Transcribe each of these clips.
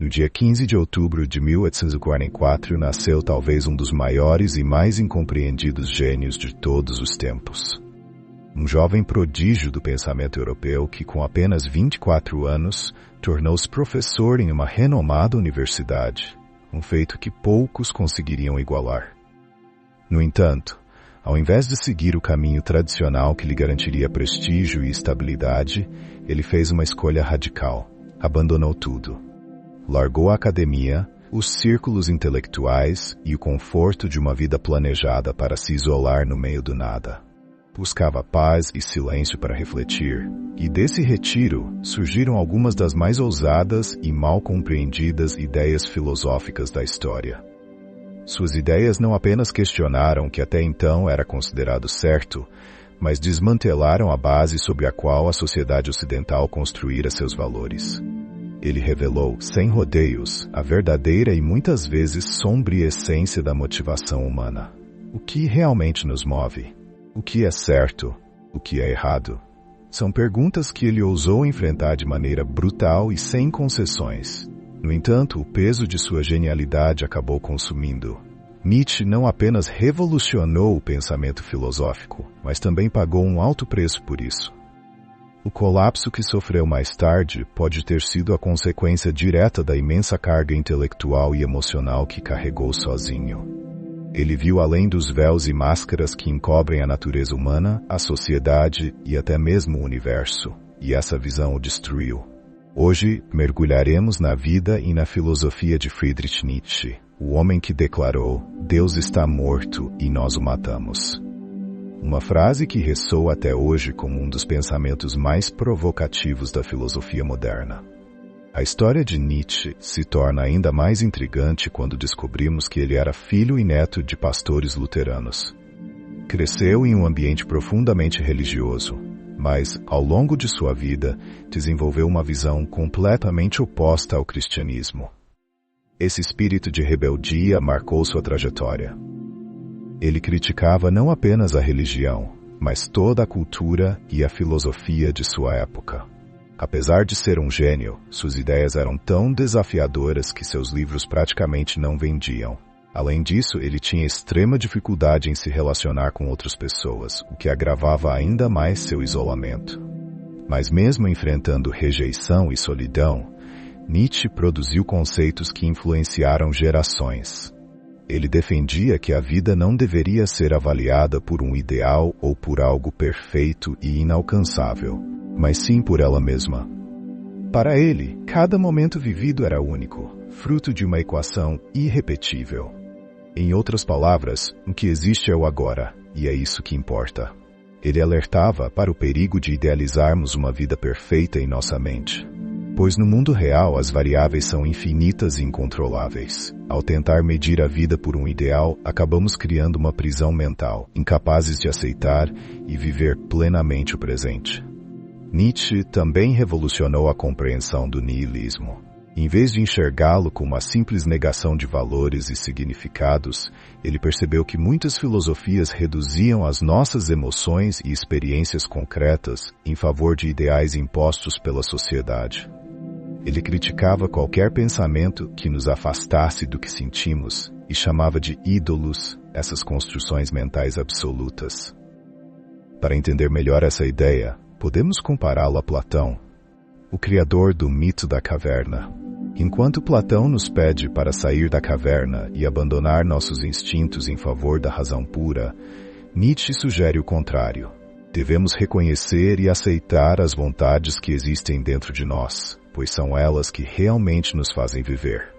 No dia 15 de outubro de 1844 nasceu talvez um dos maiores e mais incompreendidos gênios de todos os tempos. Um jovem prodígio do pensamento europeu que, com apenas 24 anos, tornou-se professor em uma renomada universidade, um feito que poucos conseguiriam igualar. No entanto, ao invés de seguir o caminho tradicional que lhe garantiria prestígio e estabilidade, ele fez uma escolha radical. Abandonou tudo. Largou a academia, os círculos intelectuais e o conforto de uma vida planejada para se isolar no meio do nada. Buscava paz e silêncio para refletir, e desse retiro surgiram algumas das mais ousadas e mal compreendidas ideias filosóficas da história. Suas ideias não apenas questionaram o que até então era considerado certo, mas desmantelaram a base sobre a qual a sociedade ocidental construíra seus valores. Ele revelou, sem rodeios, a verdadeira e muitas vezes sombria essência da motivação humana. O que realmente nos move? O que é certo? O que é errado? São perguntas que ele ousou enfrentar de maneira brutal e sem concessões. No entanto, o peso de sua genialidade acabou consumindo. Nietzsche não apenas revolucionou o pensamento filosófico, mas também pagou um alto preço por isso. O colapso que sofreu mais tarde pode ter sido a consequência direta da imensa carga intelectual e emocional que carregou sozinho. Ele viu além dos véus e máscaras que encobrem a natureza humana, a sociedade e até mesmo o universo, e essa visão o destruiu. Hoje, mergulharemos na vida e na filosofia de Friedrich Nietzsche, o homem que declarou: "Deus está morto e nós o matamos." Uma frase que ressoa até hoje como um dos pensamentos mais provocativos da filosofia moderna. A história de Nietzsche se torna ainda mais intrigante quando descobrimos que ele era filho e neto de pastores luteranos. Cresceu em um ambiente profundamente religioso, mas, ao longo de sua vida, desenvolveu uma visão completamente oposta ao cristianismo. Esse espírito de rebeldia marcou sua trajetória. Ele criticava não apenas a religião, mas toda a cultura e a filosofia de sua época. Apesar de ser um gênio, suas ideias eram tão desafiadoras que seus livros praticamente não vendiam. Além disso, ele tinha extrema dificuldade em se relacionar com outras pessoas, o que agravava ainda mais seu isolamento. Mas mesmo enfrentando rejeição e solidão, Nietzsche produziu conceitos que influenciaram gerações. Ele defendia que a vida não deveria ser avaliada por um ideal ou por algo perfeito e inalcançável, mas sim por ela mesma. Para ele, cada momento vivido era único, fruto de uma equação irrepetível. Em outras palavras, o que existe é o agora, e é isso que importa. Ele alertava para o perigo de idealizarmos uma vida perfeita em nossa mente, pois no mundo real as variáveis são infinitas e incontroláveis. Ao tentar medir a vida por um ideal, acabamos criando uma prisão mental, incapazes de aceitar e viver plenamente o presente. Nietzsche também revolucionou a compreensão do niilismo. Em vez de enxergá-lo como uma simples negação de valores e significados, ele percebeu que muitas filosofias reduziam as nossas emoções e experiências concretas em favor de ideais impostos pela sociedade. Ele criticava qualquer pensamento que nos afastasse do que sentimos e chamava de ídolos essas construções mentais absolutas. Para entender melhor essa ideia, podemos compará-lo a Platão, o criador do mito da caverna. Enquanto Platão nos pede para sair da caverna e abandonar nossos instintos em favor da razão pura, Nietzsche sugere o contrário. Devemos reconhecer e aceitar as vontades que existem dentro de nós, pois são elas que realmente nos fazem viver.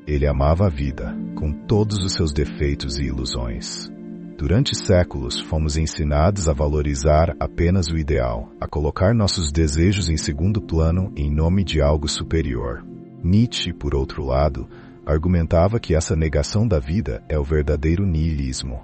Ele amava a vida, com todos os seus defeitos e ilusões. Durante séculos, fomos ensinados a valorizar apenas o ideal, a colocar nossos desejos em segundo plano em nome de algo superior. Nietzsche, por outro lado, argumentava que essa negação da vida é o verdadeiro niilismo.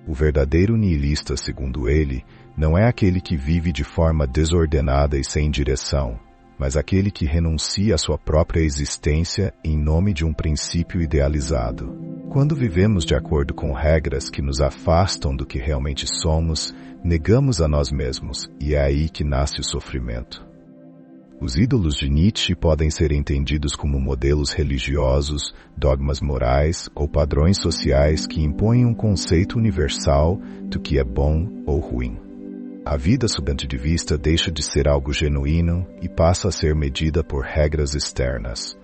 O verdadeiro niilista, segundo ele, não é aquele que vive de forma desordenada e sem direção, mas aquele que renuncia à sua própria existência em nome de um princípio idealizado. Quando vivemos de acordo com regras que nos afastam do que realmente somos, negamos a nós mesmos, e é aí que nasce o sofrimento. Os ídolos de Nietzsche podem ser entendidos como modelos religiosos, dogmas morais ou padrões sociais que impõem um conceito universal do que é bom ou ruim. A vida, sob ponto de vista, deixa de ser algo genuíno e passa a ser medida por regras externas.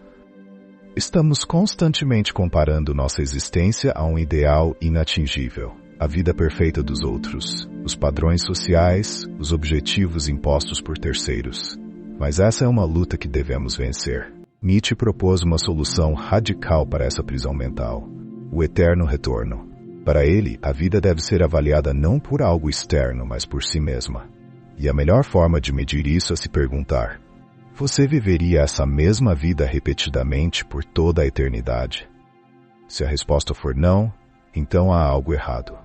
Estamos constantemente comparando nossa existência a um ideal inatingível, a vida perfeita dos outros, os padrões sociais, os objetivos impostos por terceiros. Mas essa é uma luta que devemos vencer. Nietzsche propôs uma solução radical para essa prisão mental: o eterno retorno. Para ele, a vida deve ser avaliada não por algo externo, mas por si mesma. E a melhor forma de medir isso é se perguntar: você viveria essa mesma vida repetidamente por toda a eternidade? Se a resposta for não, então há algo errado.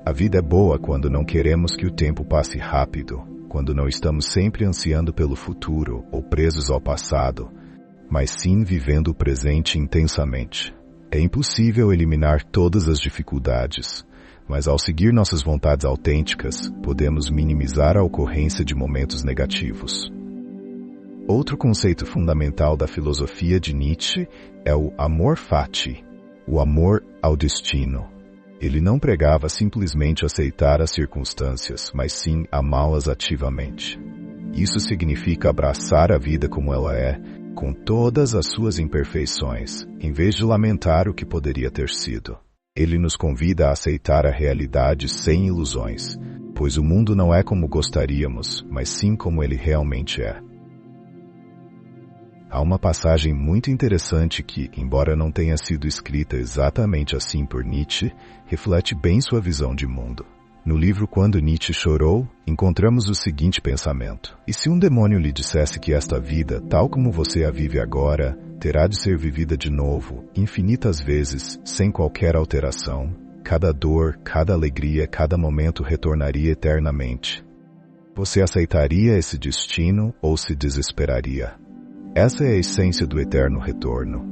A vida é boa quando não queremos que o tempo passe rápido, quando não estamos sempre ansiando pelo futuro ou presos ao passado, mas sim vivendo o presente intensamente. É impossível eliminar todas as dificuldades, mas ao seguir nossas vontades autênticas, podemos minimizar a ocorrência de momentos negativos. Outro conceito fundamental da filosofia de Nietzsche é o amor fati, o amor ao destino. Ele não pregava simplesmente aceitar as circunstâncias, mas sim amá-las ativamente. Isso significa abraçar a vida como ela é, com todas as suas imperfeições, em vez de lamentar o que poderia ter sido. Ele nos convida a aceitar a realidade sem ilusões, pois o mundo não é como gostaríamos, mas sim como ele realmente é. Há uma passagem muito interessante que, embora não tenha sido escrita exatamente assim por Nietzsche, reflete bem sua visão de mundo. No livro Quando Nietzsche Chorou, encontramos o seguinte pensamento: e se um demônio lhe dissesse que esta vida, tal como você a vive agora, terá de ser vivida de novo, infinitas vezes, sem qualquer alteração, cada dor, cada alegria, cada momento retornaria eternamente? Você aceitaria esse destino ou se desesperaria? Essa é a essência do eterno retorno.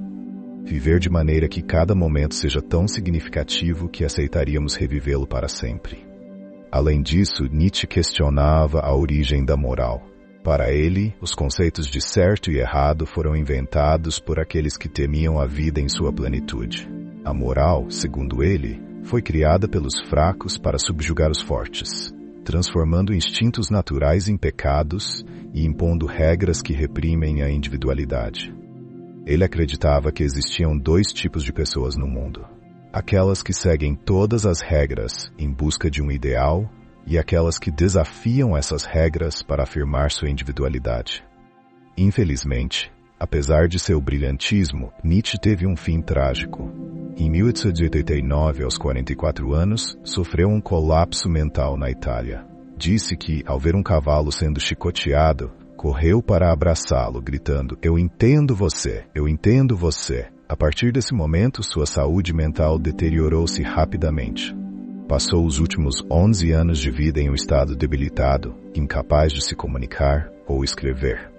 Viver de maneira que cada momento seja tão significativo que aceitaríamos revivê-lo para sempre. Além disso, Nietzsche questionava a origem da moral. Para ele, os conceitos de certo e errado foram inventados por aqueles que temiam a vida em sua plenitude. A moral, segundo ele, foi criada pelos fracos para subjugar os fortes, transformando instintos naturais em pecados e impondo regras que reprimem a individualidade. Ele acreditava que existiam dois tipos de pessoas no mundo: aquelas que seguem todas as regras em busca de um ideal e aquelas que desafiam essas regras para afirmar sua individualidade. Infelizmente, apesar de seu brilhantismo, Nietzsche teve um fim trágico. Em 1889, aos 44 anos, sofreu um colapso mental na Itália. Disse que, ao ver um cavalo sendo chicoteado, correu para abraçá-lo, gritando: "Eu entendo você, eu entendo você." A partir desse momento, sua saúde mental deteriorou-se rapidamente. Passou os últimos 11 anos de vida em um estado debilitado, incapaz de se comunicar ou escrever.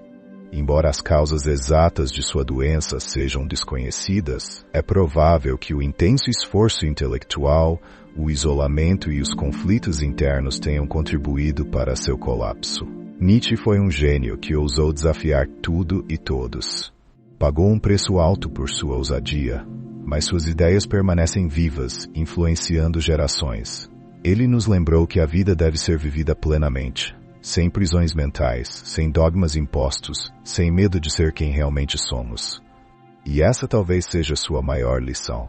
Embora as causas exatas de sua doença sejam desconhecidas, é provável que o intenso esforço intelectual, o isolamento e os conflitos internos tenham contribuído para seu colapso. Nietzsche foi um gênio que ousou desafiar tudo e todos. Pagou um preço alto por sua ousadia, mas suas ideias permanecem vivas, influenciando gerações. Ele nos lembrou que a vida deve ser vivida plenamente, sem prisões mentais, sem dogmas impostos, sem medo de ser quem realmente somos. E essa talvez seja sua maior lição.